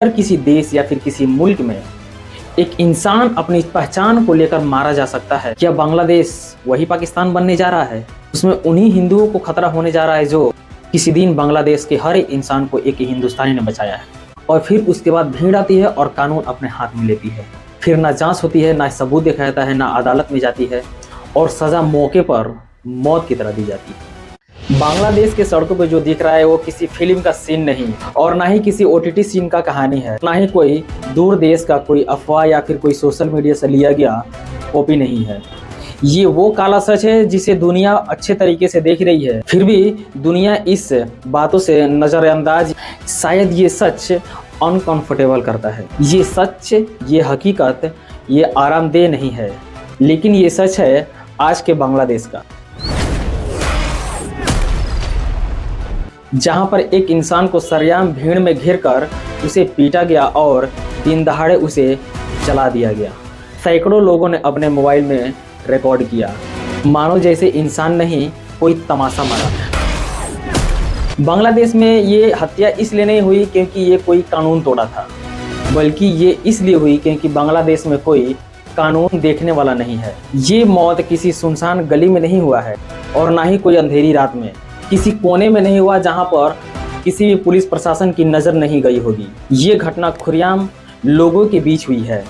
अगर किसी देश या फिर किसी मुल्क में एक इंसान अपनी पहचान को लेकर मारा जा सकता है, क्या बांग्लादेश वही पाकिस्तान बनने जा रहा है? उसमें उन्हीं हिंदुओं को खतरा होने जा रहा है जो किसी दिन बांग्लादेश के हर एक इंसान को एक हिंदुस्तानी ने बचाया है। और फिर उसके बाद भीड़ आती है और कानून अपने हाथ में लेती है। फिर ना जांच होती है, ना सबूत देखा जाता है, ना अदालत में जाती है और सजा मौके पर मौत की तरह दी जाती है। बांग्लादेश के सड़कों पे जो दिख रहा है वो किसी फिल्म का सीन नहीं और ना ही किसी OTT सीन का कहानी है, ना ही कोई दूर देश का कोई अफवाह या फिर कोई सोशल मीडिया से लिया गया कॉपी नहीं है। ये वो काला सच है जिसे दुनिया अच्छे तरीके से देख रही है, फिर भी दुनिया इस बातों से नज़रअंदाज। शायद ये सच अनकंफर्टेबल करता है। ये सच, ये हकीकत, ये आरामदेह नहीं है, लेकिन ये सच है आज के बांग्लादेश का, जहां पर एक इंसान को सरेआम भीड़ में घेरकर उसे पीटा गया और दिन दहाड़े उसे जला दिया गया। सैकड़ों लोगों ने अपने मोबाइल में रिकॉर्ड किया, मानो जैसे इंसान नहीं कोई तमाशा मारा। बांग्लादेश में ये हत्या इसलिए नहीं हुई क्योंकि ये कोई कानून तोड़ा था, बल्कि ये इसलिए हुई क्योंकि बांग्लादेश में कोई कानून देखने वाला नहीं है। ये मौत किसी सुनसान गली में नहीं हुआ है और ना ही कोई अंधेरी रात में, किसी कोने में नहीं हुआ जहां पर किसी भी पुलिस प्रशासन की नज़र नहीं गई होगी। ये घटना खुलेआम लोगों के बीच हुई है,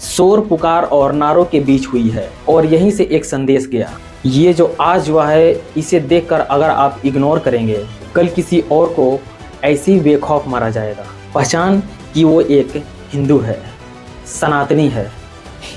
शोर पुकार और नारों के बीच हुई है और यहीं से एक संदेश गया। ये जो आज हुआ है, इसे देखकर अगर आप इग्नोर करेंगे, कल किसी और को ऐसी बेखौफ मारा जाएगा। पहचान कि वो एक हिंदू है, सनातनी है।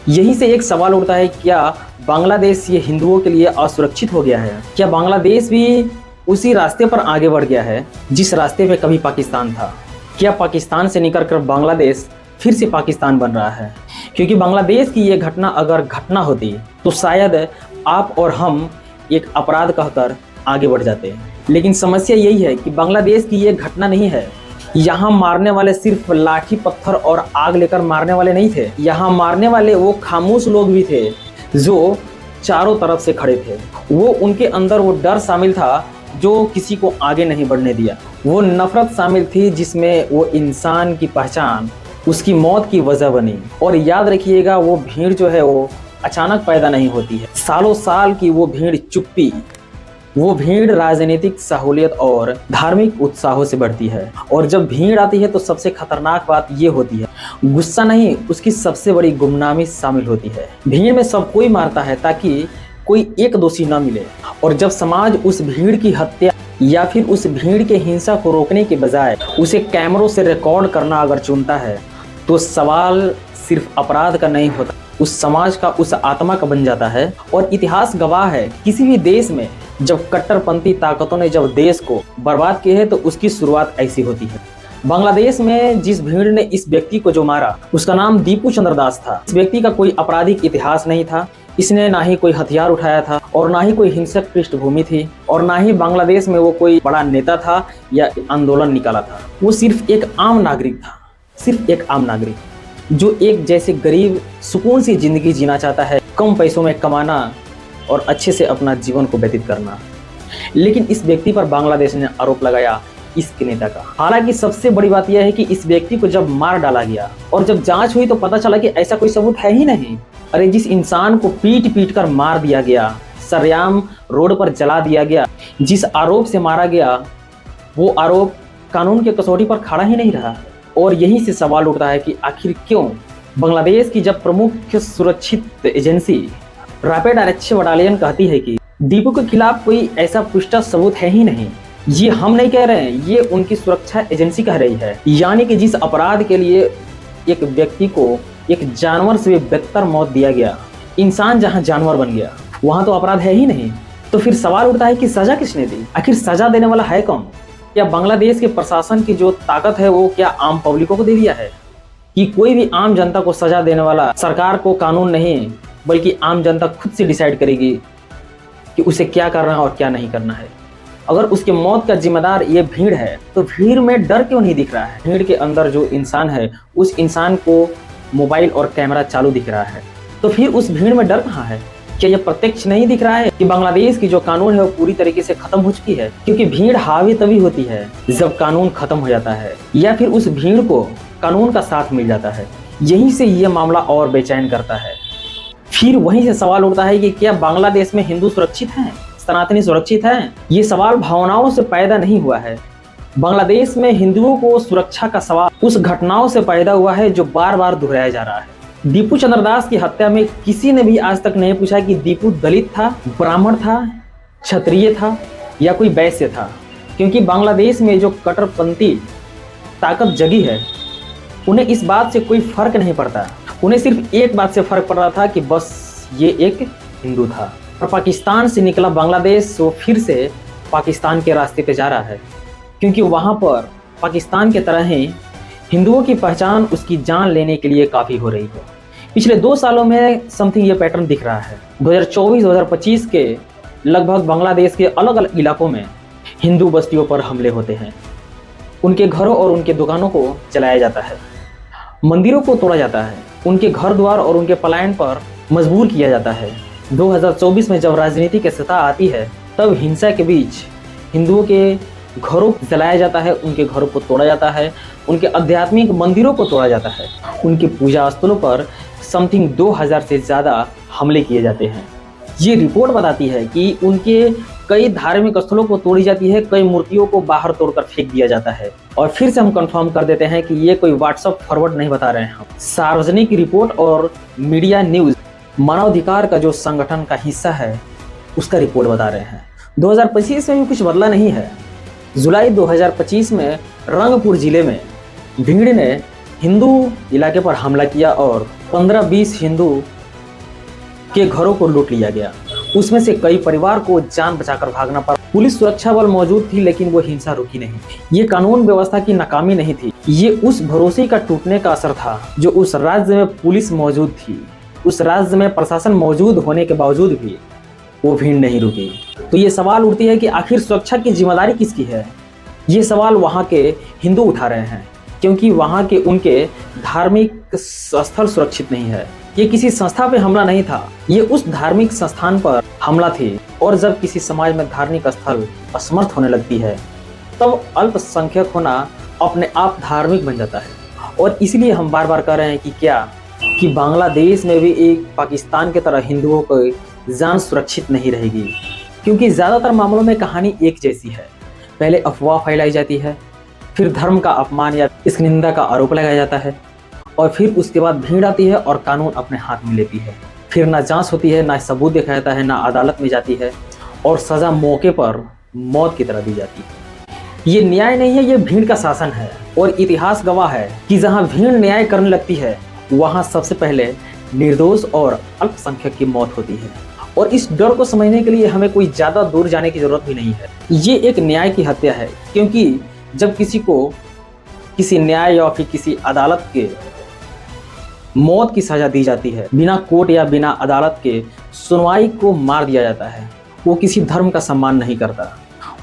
यहीं से एक सवाल उठता है, क्या बांग्लादेश ये हिंदुओं के लिए असुरक्षित हो गया है? क्या बांग्लादेश भी उसी रास्ते पर आगे बढ़ गया है जिस रास्ते पे कभी पाकिस्तान था? क्या पाकिस्तान से निकलकर बांग्लादेश फिर से पाकिस्तान बन रहा है? क्योंकि बांग्लादेश की ये घटना अगर घटना होती तो शायद आप और हम एक अपराध कहकर आगे बढ़ जाते, लेकिन समस्या यही है कि बांग्लादेश की ये घटना नहीं है। यहाँ मारने वाले सिर्फ लाठी पत्थर और आग लेकर मारने वाले नहीं थे। यहाँ मारने वाले वो खामोश लोग भी थे जो चारों तरफ से खड़े थे। वो उनके अंदर वो डर शामिल था जो किसी को आगे नहीं बढ़ने दिया। वो नफरत शामिल थी जिसमें वो इंसान की पहचान उसकी मौत की वजह बनी। और याद रखिएगा, वो भीड़ जो है वो अचानक पैदा नहीं होती है। सालों साल की वो भीड़ चुप्पी, वो भीड़ राजनीतिक सहूलियत और धार्मिक उत्साहों से बढ़ती है। और जब भीड़ आती है तो सबसे खतरनाक बात ये होती है, गुस्सा नहीं, उसकी सबसे बड़ी गुमनामी शामिल होती है। भीड़ में सब कोई मारता है ताकि कोई एक दोषी न मिले। और जब समाज उस भीड़ की हत्या या फिर उस भीड़ के हिंसा को रोकने के बजाय उसे कैमरों से रिकॉर्ड करना अगर चुनता है, तो सवाल सिर्फ अपराध का नहीं होता, उस समाज का, उस आत्मा का बन जाता है। और इतिहास गवाह है, किसी भी देश में जब कट्टरपंथी ताकतों ने जब देश को बर्बाद किया है तो उसकी शुरुआत ऐसी होती है। बांग्लादेश में जिस भीड़ ने इस व्यक्ति को जो मारा, उसका नाम दीपू चंद्र दास था। इस व्यक्ति का कोई आपराधिक इतिहास नहीं था, इसने ना ही कोई हथियार उठाया था और ना ही कोई हिंसक पृष्ठभूमि थी और ना ही बांग्लादेश में वो कोई बड़ा नेता था या आंदोलन निकाला था। वो सिर्फ एक आम नागरिक था, सिर्फ एक आम नागरिक जो एक जैसे गरीब सुकून सी जिंदगी जीना चाहता है, कम पैसों में कमाना और अच्छे से अपना जीवन को व्यतीत करना। लेकिन इस व्यक्ति पर बांग्लादेश ने आरोप लगाया इसके नेता का। हालांकि सबसे बड़ी बात यह है कि इस व्यक्ति को जब मार डाला गया और जब जांच हुई तो पता चला कि ऐसा कोई सबूत है ही नहीं। अरे जिस इंसान को पीट पीट कर मार दिया गया, सरेआम रोड पर जला दिया गया, जिस आरोप से मारा गया, वो आरोप कानून के कसौटी पर खड़ा ही नहीं रहा। और यहीं से सवाल उठता है कि आखिर क्यों बांग्लादेश की जब प्रमुख सुरक्षित एजेंसी रैपिड एक्शन बटालियन कहती है कि दीपू के खिलाफ कोई ऐसा पुष्ट सबूत है ही नहीं। ये हम नहीं कह रहे हैं, ये उनकी सुरक्षा एजेंसी कह रही है। यानी कि जिस अपराध के लिए एक व्यक्ति को एक जानवर से भी बदतर मौत दिया गया, इंसान जहां जानवर बन गया, वहां तो अपराध है ही नहीं। तो फिर सवाल उठता है कि सजा किसने दी? आखिर सजा देने वाला है कौन? क्या बांग्लादेश के प्रशासन की जो ताकत है वो क्या आम पब्लिकों को दे दिया है? कि कोई भी आम जनता को सजा देने वाला सरकार को कानून नहीं, बल्कि आम जनता खुद से डिसाइड करेगी कि उसे क्या करना है और क्या नहीं करना है। अगर उसके मौत का जिम्मेदार ये भीड़ है तो भीड़ में डर क्यों नहीं दिख रहा है? भीड़ के अंदर जो इंसान है, उस इंसान को मोबाइल और कैमरा चालू दिख रहा है, तो फिर उस भीड़ में डर कहाँ है? क्या यह प्रत्यक्ष नहीं दिख रहा है कि बांग्लादेश की जो कानून है वो पूरी तरीके से खत्म हो चुकी है? क्योंकि भीड़ हावी तभी होती है जब कानून खत्म हो जाता है, या फिर उस भीड़ को कानून का साथ मिल जाता है। यहीं से ये मामला और बेचैन करता है। फिर वहीं से सवाल उठता है कि क्या बांग्लादेश में हिंदू सुरक्षित हैं, सनातनी सुरक्षित हैं? ये सवाल भावनाओं से पैदा नहीं हुआ है। बांग्लादेश में हिंदुओं को सुरक्षा का सवाल उस घटनाओं से पैदा हुआ है जो बार बार दोहराया जा रहा है। दीपू चंद्र दास की हत्या में किसी ने भी आज तक नहीं पूछा कि दीपू दलित था, ब्राह्मण था, क्षत्रिय था या कोई वैश्य था, क्योंकि बांग्लादेश में जो कट्टरपंथी ताकत जगी है उन्हें इस बात से कोई फर्क नहीं पड़ता। उन्हें सिर्फ एक बात से फर्क पड़ रहा था कि बस ये एक हिंदू था। और पाकिस्तान से निकला बांग्लादेश वो फिर से पाकिस्तान के रास्ते पे जा रहा है, क्योंकि वहाँ पर पाकिस्तान के तरह ही हिंदुओं की पहचान उसकी जान लेने के लिए काफ़ी हो रही है। पिछले 2 सालों में समथिंग ये पैटर्न दिख रहा है। 2024-2025 के लगभग बांग्लादेश के अलग अलग इलाकों में हिंदू बस्तियों पर हमले होते हैं। उनके घरों और उनके दुकानों को जलाया जाता है, मंदिरों को तोड़ा जाता है, उनके घर द्वार और उनके पलायन पर मजबूर किया जाता है। 2024 में जब राजनीति की सत्ता आती है तब हिंसा के बीच हिंदुओं के घरों को जलाया जाता है, उनके घरों को तोड़ा जाता है, उनके आध्यात्मिक मंदिरों को तोड़ा जाता है, उनके पूजा स्थलों पर समथिंग 2000 से ज़्यादा हमले किए जाते हैं। ये रिपोर्ट बताती है कि उनके कई धार्मिक स्थलों को तोड़ी जाती है, कई मूर्तियों को बाहर तोड़कर फेंक दिया जाता है। और फिर से हम कंफर्म कर देते हैं कि ये कोई व्हाट्सएप फॉरवर्ड नहीं बता रहे हैं हम। सार्वजनिक रिपोर्ट और मीडिया न्यूज़ मानवाधिकार का जो संगठन का हिस्सा है उसका रिपोर्ट बता रहे हैं। 2025 में भी कुछ बदला नहीं है। जुलाई 2025 में रंगपुर जिले में भीड़ ने हिंदू इलाके पर हमला किया और 15-20 हिंदू के घरों को लूट लिया गया। उसमें से कई परिवार को जान बचाकर भागना पड़ा। पुलिस सुरक्षा बल मौजूद थी लेकिन वो हिंसा रुकी नहीं। ये कानून व्यवस्था की नाकामी नहीं थी, ये उस भरोसे का टूटने का असर था जो उस राज्य में पुलिस मौजूद थी। उस राज्य में प्रशासन मौजूद होने के बावजूद भी वो भीड़ नहीं रुकी। तो ये सवाल उठती है कि आखिर सुरक्षा की जिम्मेदारी किसकी है? ये सवाल वहाँ के हिंदू उठा रहे हैं, क्योंकि वहाँ के उनके धार्मिक स्थल सुरक्षित नहीं है। ये किसी संस्था पे हमला नहीं था, ये उस धार्मिक संस्थान पर हमला थी। और जब किसी समाज में धार्मिक स्थल असमर्थ होने लगती है तब अल्पसंख्यक होना अपने आप धार्मिक बन जाता है। और इसलिए हम बार बार कह रहे हैं कि क्या कि बांग्लादेश में भी एक पाकिस्तान की तरह हिंदुओं को जान सुरक्षित नहीं रहेगी, क्योंकि ज़्यादातर मामलों में कहानी एक जैसी है। पहले अफवाह फैलाई जाती है, फिर धर्म का अपमान या इसकी निंदा का आरोप लगाया जाता है, और फिर उसके बाद भीड़ आती है और कानून अपने हाथ में लेती है। फिर ना जांच होती है, ना सबूत दिखाया जाता है, ना अदालत में जाती है, और सज़ा मौके पर मौत की तरह दी जाती है। ये न्याय नहीं है, ये भीड़ का शासन है। और इतिहास गवाह है कि जहाँ भीड़ न्याय करने लगती है वहाँ सबसे पहले निर्दोष और अल्पसंख्यक की मौत होती है। और इस डर को समझने के लिए हमें कोई ज़्यादा दूर जाने की ज़रूरत भी नहीं है। ये एक न्याय की हत्या है, क्योंकि जब किसी को किसी न्याय या फिर किसी अदालत के मौत की सज़ा दी जाती है, बिना कोर्ट या बिना अदालत के सुनवाई को मार दिया जाता है, वो किसी धर्म का सम्मान नहीं करता,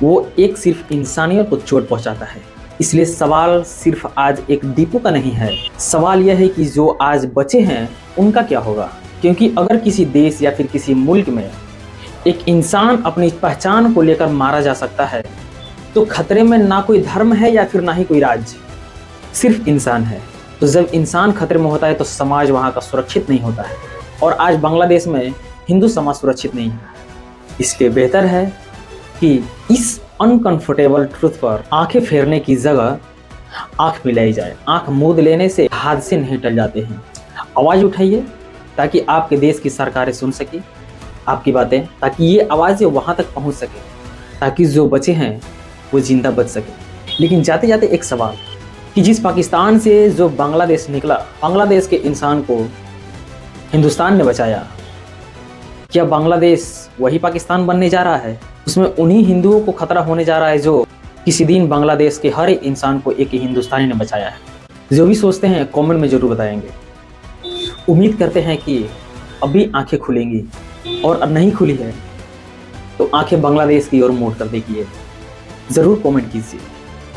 वो एक सिर्फ इंसानियत को चोट पहुंचाता है। इसलिए सवाल सिर्फ आज एक दीपू का नहीं है, सवाल यह है कि जो आज बचे हैं उनका क्या होगा। क्योंकि अगर किसी देश या फिर किसी मुल्क में एक इंसान अपनी पहचान को लेकर मारा जा सकता है तो खतरे में ना कोई धर्म है या फिर ना ही कोई राज्य, सिर्फ इंसान है। तो जब इंसान खतरे में होता है तो समाज वहाँ का सुरक्षित नहीं होता है। और आज बांग्लादेश में हिंदू समाज सुरक्षित नहीं है। इसलिए बेहतर है कि इस अनकंफर्टेबल ट्रुथ पर आंखें फेरने की जगह आंख मिलाई जाए। आंख मूंद लेने से हादसे नहीं टल जाते हैं। आवाज़ उठाइए ताकि आपके देश की सरकारें सुन सके आपकी बातें, ताकि ये आवाज़ें वहाँ तक पहुँच सके, ताकि जो बचे हैं वो जिंदा बच सके। लेकिन जाते जाते एक सवाल कि जिस पाकिस्तान से जो बांग्लादेश निकला, बांग्लादेश के इंसान को हिंदुस्तान ने बचाया, क्या बांग्लादेश वही पाकिस्तान बनने जा रहा है? उसमें उन्हीं हिंदुओं को खतरा होने जा रहा है जो किसी दिन बांग्लादेश के हर एक इंसान को एक हिंदुस्तानी ने बचाया है। जो भी सोचते हैं कमेंट में ज़रूर बताएंगे। उम्मीद करते हैं कि अभी आंखें खुलेंगी, और अब नहीं खुली है तो आंखें बांग्लादेश की ओर मोड़ कर देखिए। ज़रूर कमेंट कीजिए।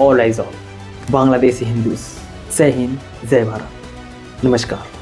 All eyes all Bangladeshi Hindus. जय हिंद, जय भारत, नमस्कार।